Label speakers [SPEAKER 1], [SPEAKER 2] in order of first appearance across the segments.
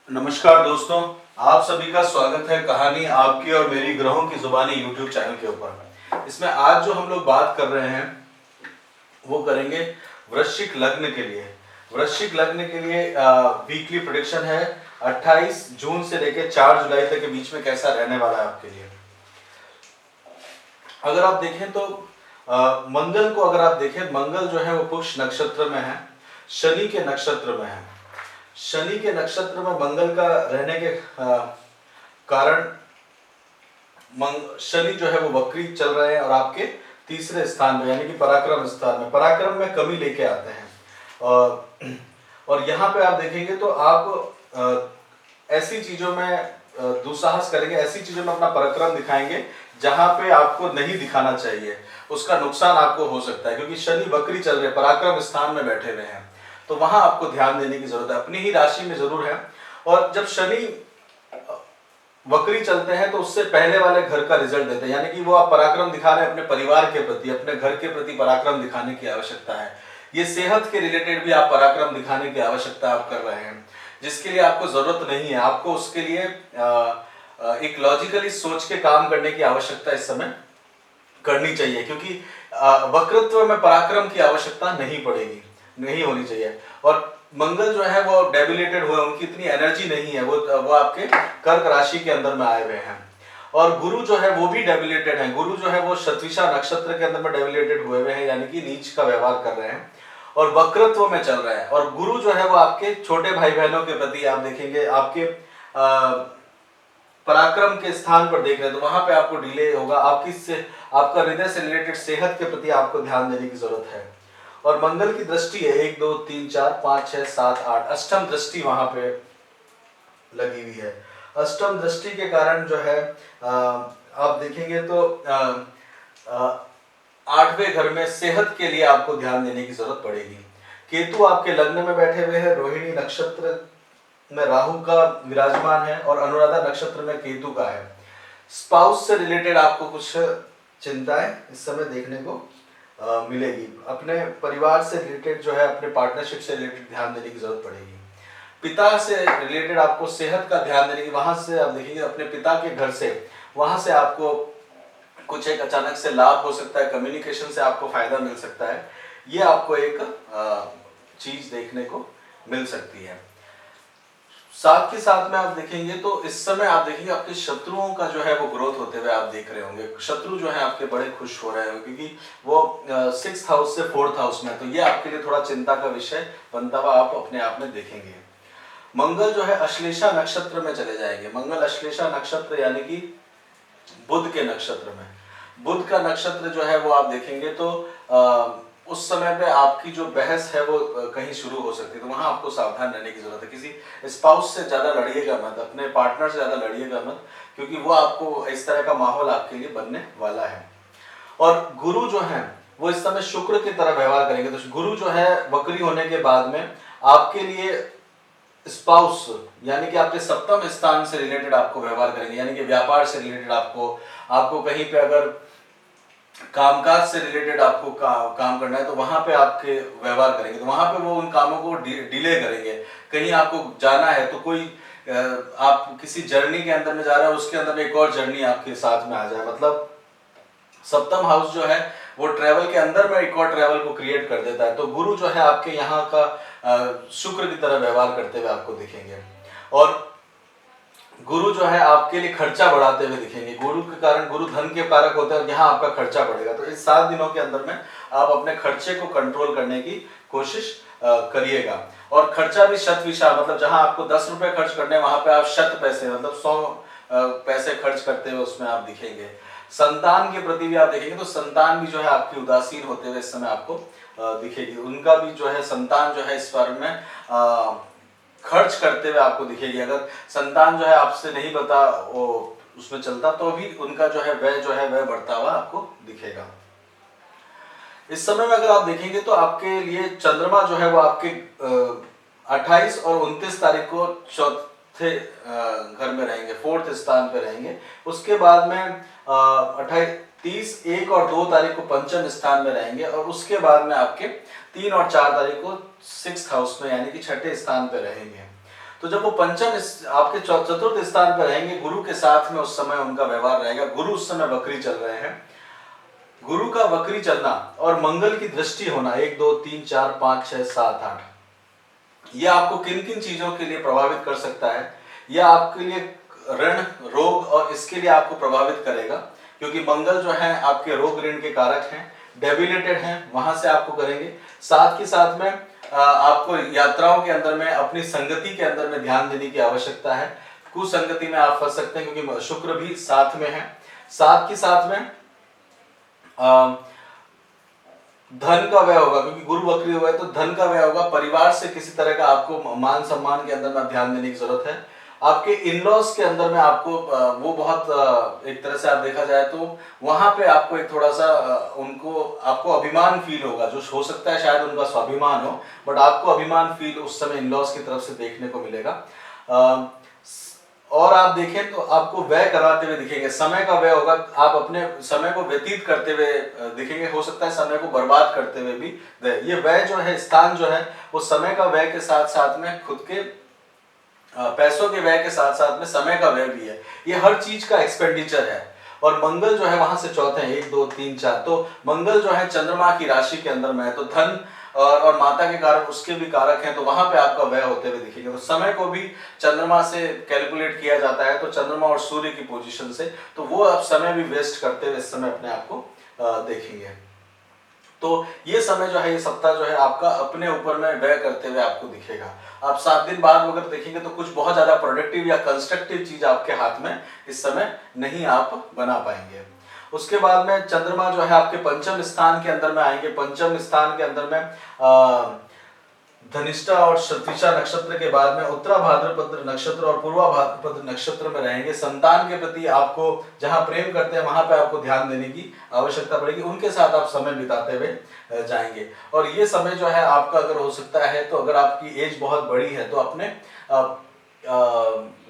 [SPEAKER 1] नमस्कार दोस्तों, आप सभी का स्वागत है कहानी आपकी और मेरी ग्रहों की जुबानी यूट्यूब चैनल के ऊपर। इसमें आज जो हम लोग बात कर रहे हैं वो करेंगे वृश्चिक लग्न के लिए। वृश्चिक लग्न के लिए वीकली प्रेडिक्शन है 28 जून से लेकर 4 जुलाई तक के बीच में कैसा रहने वाला है आपके लिए। अगर आप देखें तो मंगल को अगर आप देखें, मंगल जो है वो पुष्य नक्षत्र में है, शनि के नक्षत्र में है। शनि के नक्षत्र में मंगल का रहने के कारण शनि जो है वो वक्री चल रहे हैं और आपके तीसरे स्थान में यानी कि पराक्रम स्थान में, पराक्रम में कमी लेके आते हैं। और यहाँ पे आप देखेंगे तो आप ऐसी चीजों में दुस्साहस करेंगे, ऐसी चीजों में अपना पराक्रम दिखाएंगे जहां पे आपको नहीं दिखाना चाहिए, उसका नुकसान आपको हो सकता है क्योंकि शनि वक्री चल रहे, पराक्रम स्थान में बैठे हुए हैं। तो वहां आपको ध्यान देने की जरूरत है, अपनी ही राशि में जरूर है। और जब शनि वक्री चलते हैं तो उससे पहले वाले घर का रिजल्ट देते हैं, यानी कि वो आप पराक्रम दिखा रहे हैं अपने परिवार के प्रति, अपने घर के प्रति पराक्रम दिखाने की आवश्यकता है। ये सेहत के रिलेटेड भी आप पराक्रम दिखाने की आवश्यकता आप कर रहे हैं, जिसके लिए आपको जरूरत नहीं है। आपको उसके लिए एक लॉजिकली सोच के काम करने की आवश्यकता इस समय करनी चाहिए, क्योंकि वक्रत्व में पराक्रम की आवश्यकता नहीं पड़ेगी, नहीं होनी चाहिए। और मंगल जो है वो डेबिलेटेड हुए, उनकी इतनी एनर्जी नहीं है, वो आपके कर्क राशि के अंदर में आए हुए हैं। और गुरु जो है वो भी डेबिलेटेड है, गुरु जो है वो शतविषा नक्षत्र के अंदर में डेबिलेटेड हुए हुए हैं, यानी कि नीच का व्यवहार कर रहे हैं और वक्रत्व में चल रहा है। और गुरु जो है वो आपके छोटे भाई बहनों के प्रति आप देखेंगे, आपके पराक्रम के स्थान पर देख रहे हैं तो वहां पे आपको डिले होगा, आपका हृदय से रिलेटेड सेहत के प्रति आपको ध्यान देने की जरूरत है। और मंगल की दृष्टि है 1 2 3 4 5 6 7 8, अष्टम दृष्टि वहां पे लगी हुई है। अष्टम दृष्टि के कारण जो है आप देखेंगे तो 8वें घर में सेहत के लिए आपको ध्यान देने की जरूरत पड़ेगी। केतु आपके लग्न में बैठे हुए हैं, रोहिणी नक्षत्र में राहु का विराजमान है और अनुराधा नक्षत्र में केतु का है। स्पाउस से रिलेटेड आपको कुछ चिंताएं इस समय देखने को मिलेगी। अपने परिवार से रिलेटेड जो है, अपने पार्टनरशिप से रिलेटेड ध्यान देने की जरूरत पड़ेगी। पिता से रिलेटेड आपको सेहत का ध्यान देने की, वहां से आप देखेंगे अपने पिता के घर से, वहां से आपको कुछ एक अचानक से लाभ हो सकता है, कम्युनिकेशन से आपको फायदा मिल सकता है। ये आपको एक चीज देखने को मिल सकती है। साथ के साथ में आप देखेंगे तो इस समय आप देखेंगे आपके शत्रुओं का जो है वो ग्रोथ होते हुए आप देख रहे होंगे। शत्रु जो है आपके बड़े खुश हो रहे होंगे क्योंकि वो 6th हाउस से 4th हाउस में, तो ये आपके लिए थोड़ा चिंता का विषय बनता हुआ आप अपने आप में देखेंगे। मंगल जो है अश्लेषा नक्षत्र में चले जाएंगे। मंगल अश्लेषा नक्षत्र यानी कि बुध के नक्षत्र में, बुध का नक्षत्र जो है वो आप देखेंगे तो उस समय पे आपकी जो बहस है वो कहीं शुरू हो सकती है, तो वहां आपको सावधान रहने की जरूरत है। किसी स्पाउस से ज्यादा लड़िएगा मत, अपने पार्टनर से ज्यादा लड़िएगा मत, क्योंकि वो आपको इस तरह का माहौल आपके लिए बनने वाला है। और गुरु जो है वो इस समय शुक्र की तरह व्यवहार करेंगे, तो गुरु जो है वक्री होने के बाद में आपके लिए स्पाउस यानी कि आपके सप्तम स्थान से रिलेटेड आपको व्यवहार करेंगे, यानी कि व्यापार से रिलेटेड आपको कहीं पे अगर कामकाज से रिलेटेड आपको काम करना है तो वहां पे आपके व्यवहार करेंगे, तो वहां पे वो उन कामों को डिले करेंगे। कहीं आपको जाना है तो कोई आप किसी जर्नी के अंदर में जा रहे हैं, उसके अंदर में एक और जर्नी आपके साथ में आ जाए, मतलब सप्तम हाउस जो है वो ट्रेवल के अंदर में एक और ट्रेवल को क्रिएट कर देता है। तो गुरु जो है आपके यहाँ का शुक्र की तरह व्यवहार करते हुए आपको दिखेंगे। और गुरु जो है आपके लिए खर्चा बढ़ाते हुए दिखेंगे। गुरु के कारण, गुरु धन के कारक होते हैं और यहाँ आपका खर्चा बढ़ेगा। तो इस 7 दिनों के अंदर में आप अपने खर्चे को कंट्रोल करने की कोशिश करिएगा। और खर्चा भी शतविषा, मतलब जहां आपको 10 रुपए खर्च करने हैं वहां पे आप 100 पैसे मतलब 100 पैसे खर्च करते हुए उसमें आप दिखेंगे। संतान के प्रति भी आप देखेंगे तो संतान भी जो है आपकी उदासीन होते हुए इस समय आपको दिखेगी। उनका भी जो है संतान जो है इस बारे में खर्च करते हुए आपको दिखेगी। अगर संतान जो है आपसे नहीं बता वो उसमें चलता तो भी उनका जो है वह बढ़ता हुआ आपको दिखेगा। इस समय में अगर आप देखेंगे तो आपके लिए चंद्रमा जो है वो आपके 28 और 29 तारीख को चौथे घर में रहेंगे, 4th स्थान पे रहेंगे। उसके बाद में 30, 1 और 2 तारीख को पंचम स्थान में रहेंगे और उसके बाद में आपके 3 और 4 तारीख को 6th हाउस में यानी कि 6ठे स्थान पे रहेंगे। तो जब वो आपके चतुर्थ स्थान पर रहेंगे, गुरु के साथ में उस समय उनका व्यवहार रहेगा। गुरु उस समय वक्री चल रहे हैं। गुरु का वक्री चलना और मंगल की दृष्टि होना 1 2 3 4 5 6 7 8, यह आपको किन किन चीजों के लिए प्रभावित कर सकता है? यह आपके लिए ऋण, रोग और इसके लिए आपको प्रभावित करेगा, क्योंकि मंगल जो है आपके रोग ऋण के कारक हैं, डेबिलेटेड हैं, वहां से आपको करेंगे। साथ के साथ में आपको यात्राओं के अंदर में अपनी संगति के अंदर में ध्यान देने की आवश्यकता है। कुसंगति में आप फंस सकते हैं, क्योंकि शुक्र भी साथ में है। साथ के साथ में धन का व्यय होगा, क्योंकि गुरु वक्री हुआ है तो धन का व्यय होगा। परिवार से किसी तरह का आपको मान सम्मान के अंदर में ध्यान देने की जरूरत है। आपके इन-लॉज के अंदर में आपको वो बहुत एक तरह से आप देखा जाए तो वहां पे आपको एक थोड़ा सा उनको आपको अभिमान फील होगा, जो हो सकता है शायद उनका स्वाभिमान हो, बट आपको अभिमान फील उस समय इन-लॉज की तरफ से देखने को मिलेगा। और आप देखें तो आपको व्यय कराते हुए दिखेंगे, समय का व्यय होगा, आप अपने समय को व्यतीत करते हुए दिखेंगे, हो सकता है समय को बर्बाद करते हुए भी। ये व्यय जो है, स्थान जो है, वो समय का व्यय के साथ साथ में खुद के पैसों के व्यय के साथ साथ में समय का व्यय भी है। ये हर चीज का एक्सपेंडिचर है। और मंगल जो है वहां से चौथे हैं, 1 2 3 4, तो मंगल जो है चंद्रमा की राशि के अंदर में है, तो धन और माता के कारण उसके भी कारक हैं, तो वहां पे आपका व्यय होते हुए दिखेगा। तो समय को भी चंद्रमा से कैलकुलेट किया जाता है, तो चंद्रमा और सूर्य की पोजीशन से, तो वो आप समय भी वेस्ट करते हुए इस समय अपने आप को देखेंगे। तो ये समय जो है, ये सप्ताह जो है आपका अपने ऊपर में व्यय करते हुए आपको दिखेगा। आप 7 दिन बाद अगर देखेंगे तो कुछ बहुत ज्यादा प्रोडक्टिव या कंस्ट्रक्टिव चीज आपके हाथ में इस समय नहीं आप बना पाएंगे। उसके बाद में चंद्रमा जो है आपके पंचम स्थान के अंदर में आएंगे। पंचम स्थान के अंदर में धनिष्ठा और शतभिषा नक्षत्र के बाद में उत्तरा भाद्रपद नक्षत्र और पूर्वा भाद्रपद नक्षत्र में रहेंगे। संतान के प्रति आपको जहां प्रेम करते हैं वहां पे आपको ध्यान देने की आवश्यकता पड़ेगी, उनके साथ आप समय बिताते हुए जाएंगे। और ये समय जो है आपका अगर हो सकता है तो अगर आपकी एज बहुत बड़ी है तो अपने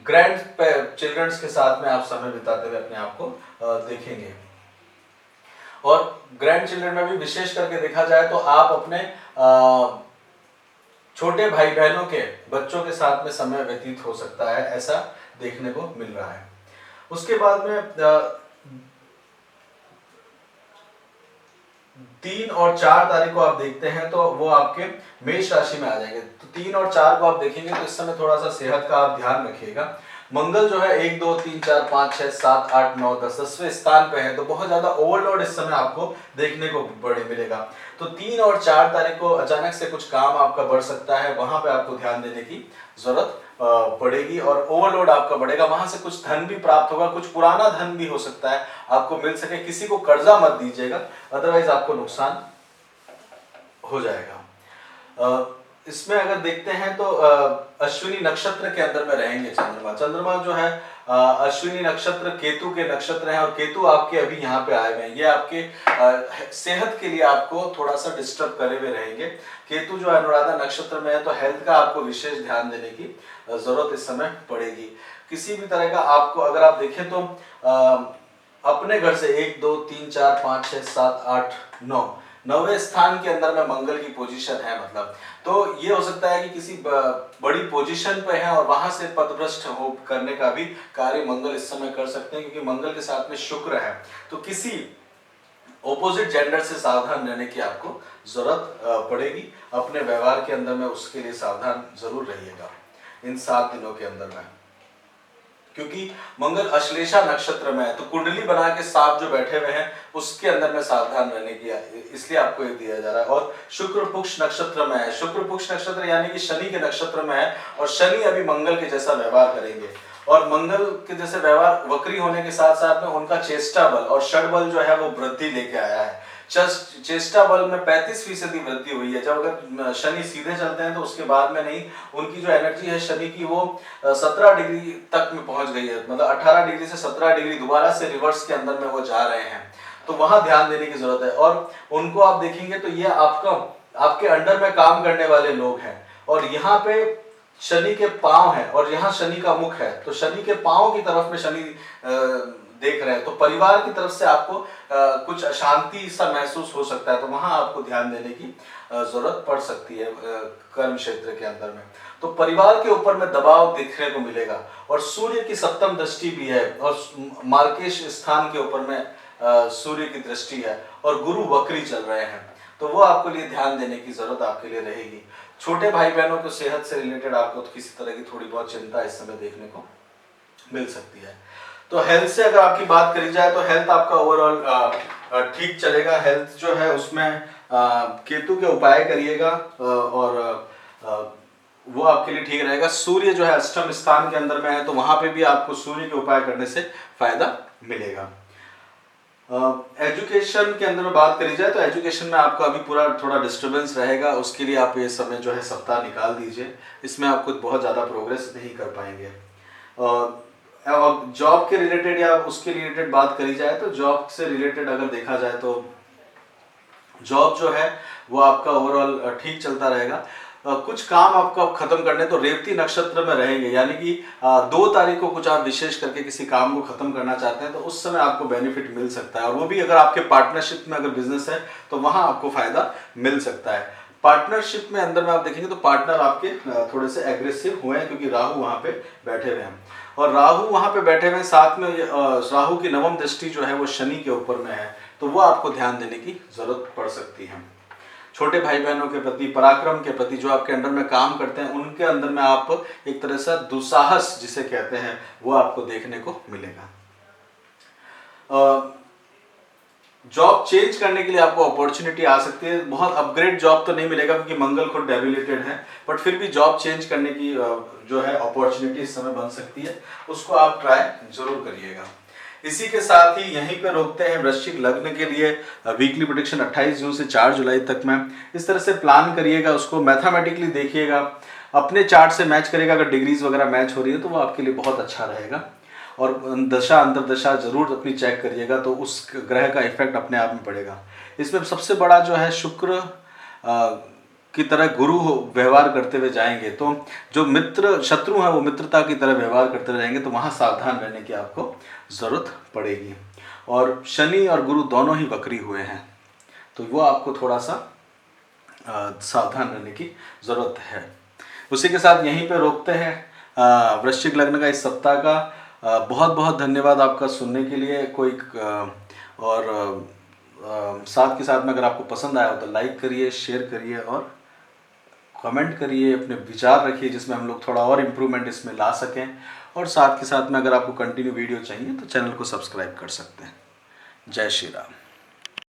[SPEAKER 1] ग्रैंड चिल्ड्रंस के साथ में आप समय बिताते हुए अपने आप को देखेंगे। और ग्रैंड चिल्ड्रन में भी विशेष करके देखा जाए तो आप अपने छोटे भाई बहनों के बच्चों के साथ में समय व्यतीत हो सकता है, ऐसा देखने को मिल रहा है। उसके बाद में 3 और 4 तारीख को आप देखते हैं तो वो आपके मेष राशि में आ जाएंगे। तो 3 और 4 को आप देखेंगे तो इस समय थोड़ा सा सेहत का आप ध्यान रखिएगा। मंगल जो है 1 2 3 4 5 6 7 8 9 10 10वें स्थान पे है, तो बहुत ज्यादा ओवरलोड इस समय आपको देखने को बड़े मिलेगा। तो 3 और 4 तारीख को अचानक से कुछ काम आपका बढ़ सकता है, वहां पे आपको ध्यान देने की जरूरत पड़ेगी और ओवरलोड आपका बढ़ेगा। वहां से कुछ धन भी प्राप्त होगा, कुछ पुराना धन भी हो सकता है आपको मिल सके। किसी को कर्जा मत दीजिएगा, अदरवाइज आपको नुकसान हो जाएगा। इसमें अगर देखते हैं तो अश्विनी नक्षत्र के अंदर में रहेंगे चंद्रमा। चंद्रमा जो है अश्विनी नक्षत्र केतु के नक्षत्र हैं और केतु आपके अभी यहाँ पे आए हुए हैं। ये आपके सेहत के लिए आपको थोड़ा सा डिस्टर्ब करे हुए रहेंगे। केतु जो अनुराधा नक्षत्र में है तो हेल्थ का आपको विशेष ध्यान देने की जरूरत इस समय पड़ेगी। किसी भी तरह का आपको अगर आप देखें तो अपने घर से 1 2 3 4 5 6 7 8 9 9वें स्थान के अंदर में मंगल की पोजीशन है, मतलब तो ये हो सकता है कि किसी बड़ी पोजीशन पे है और वहां से पदभ्रष्ट हो करने का भी कार्य मंगल इस समय कर सकते हैं, क्योंकि मंगल के साथ में शुक्र है। तो किसी ऑपोजिट जेंडर से सावधान रहने की आपको जरूरत पड़ेगी। अपने व्यवहार के अंदर में उसके लिए सावधान जरूर रहिएगा इन 7 दिनों के अंदर में, क्योंकि मंगल अश्लेषा नक्षत्र में है। तो कुंडली बना के सांप जो बैठे हुए हैं उसके अंदर में सावधान रहने की इसलिए आपको ये दिया जा रहा है। और शुक्र पुक्ष नक्षत्र में है। शुक्र पुक्ष नक्षत्र यानी कि शनि के नक्षत्र में है और शनि अभी मंगल के जैसा व्यवहार करेंगे और मंगल के जैसे व्यवहार वक्री होने के साथ साथ में उनका चेष्टा बल और षड बल जो है वो वृद्धि लेके आया है। चेष्टा बल में 35% वृद्धि हुई है। जब अगर शनि सीधे चलते हैं तो उसके बाद में नहीं, उनकी जो एनर्जी है शनि की वो 17 डिग्री तक में पहुंच गई है, मतलब 18 डिग्री से 17 डिग्री दोबारा से रिवर्स के अंदर में वो जा रहे हैं। तो वहां ध्यान देने की जरूरत है। और उनको आप देखेंगे तो ये आपके अंडर में काम करने वाले लोग हैं और यहाँ पे शनि के पांव हैं और यहाँ शनि का मुख है, तो शनि के पांव की तरफ में शनि देख रहे हैं तो परिवार की तरफ से आपको कुछ अशांति सा महसूस हो सकता है, तो वहां आपको ध्यान देने की जरूरत पड़ सकती है कर्म क्षेत्र के अंदर में। तो परिवार के ऊपर में दबाव देखने को मिलेगा, और सूर्य की सप्तम दृष्टि भी है, और मार्केश स्थान के ऊपर में सूर्य की दृष्टि है, और गुरु वक्री चल रहे हैं, तो वो आपको लिए ध्यान देने की जरूरत आपके लिए रहेगी। छोटे भाई बहनों को सेहत से रिलेटेड आपको तो किसी तरह की थोड़ी बहुत चिंता इस समय देखने को मिल सकती है। तो हेल्थ से अगर आपकी बात करी जाए तो हेल्थ आपका ओवरऑल ठीक चलेगा। हेल्थ जो है उसमें केतु के उपाय करिएगा, और वो आपके लिए ठीक रहेगा। सूर्य जो है अष्टम स्थान के अंदर में है, तो वहां पे भी आपको सूर्य के उपाय करने से फायदा मिलेगा। एजुकेशन के अंदर में बात करी जाए तो एजुकेशन में आपका अभी पूरा थोड़ा डिस्टर्बेंस रहेगा, उसके लिए आप ये समय जो है सप्ताह निकाल दीजिए, इसमें आप कुछ बहुत ज़्यादा प्रोग्रेस नहीं कर पाएंगे। और जॉब के रिलेटेड या उसके रिलेटेड बात करी जाए तो जॉब से रिलेटेड अगर देखा जाए तो जॉब जो है वो आपका ओवरऑल ठीक चलता रहेगा। कुछ काम आपका खत्म करने तो रेवती नक्षत्र में रहेंगे, यानी कि 2 तारीख को कुछ आप विशेष करके किसी काम को खत्म करना चाहते हैं तो उस समय आपको बेनिफिट मिल सकता है, और वो भी अगर आपके पार्टनरशिप में अगर बिजनेस है तो वहां आपको फायदा मिल सकता है। पार्टनरशिप में अंदर में आप देखेंगे तो पार्टनर आपके थोड़े से एग्रेसिव हुए हैं, क्योंकि राहु वहां पे बैठे हुए हैं, और राहु वहां पे बैठे हुए साथ में राहु की नवम दृष्टि जो है वो शनि के ऊपर में है, तो वो आपको ध्यान देने की जरूरत पड़ सकती है। छोटे भाई बहनों के प्रति, पराक्रम के प्रति, जो आपके अंडर में काम करते हैं उनके अंदर में आप एक तरह से दुस्साहस जिसे कहते हैं वो आपको देखने को मिलेगा। जॉब चेंज करने के लिए आपको अपॉर्चुनिटी आ सकती है। बहुत अपग्रेड जॉब तो नहीं मिलेगा क्योंकि मंगल खुद डेबिलिटेड है, बट फिर भी जॉब चेंज करने की जो है अपॉर्चुनिटी इस समय बन सकती है, उसको आप ट्राई जरूर करिएगा। इसी के साथ ही यहीं पे रोकते हैं वृश्चिक लग्न के लिए वीकली प्रेडिक्शन 28 जून से 4 जुलाई तक में। इस तरह से प्लान करिएगा, उसको मैथमेटिकली देखिएगा, अपने चार्ट से मैच करेगा। अगर डिग्रीज वगैरह मैच हो रही है तो वो आपके लिए बहुत अच्छा रहेगा, और दशा अंतरदशा जरूर अपनी चेक करिएगा, तो उस ग्रह का इफेक्ट अपने आप में पड़ेगा। इसमें सबसे बड़ा जो है शुक्र की तरह गुरु व्यवहार करते हुए जाएंगे, तो जो मित्र शत्रु हैं वो मित्रता की तरह व्यवहार करते रहेंगे, तो वहाँ सावधान रहने की आपको ज़रूरत पड़ेगी। और शनि और गुरु दोनों ही वक्री हुए हैं, तो वो आपको थोड़ा सा सावधान रहने की ज़रूरत है। उसी के साथ यहीं पे रोकते हैं वृश्चिक लग्न का इस सप्ताह का। बहुत बहुत धन्यवाद आपका सुनने के लिए। साथ के साथ में अगर आपको पसंद आया हो तो लाइक करिए, शेयर करिए और कमेंट करिए, अपने विचार रखिए जिसमें हम लोग थोड़ा और इम्प्रूवमेंट इसमें ला सकें। और साथ के साथ में अगर आपको कंटिन्यू वीडियो चाहिए तो चैनल को सब्सक्राइब कर सकते हैं। जय श्री राम।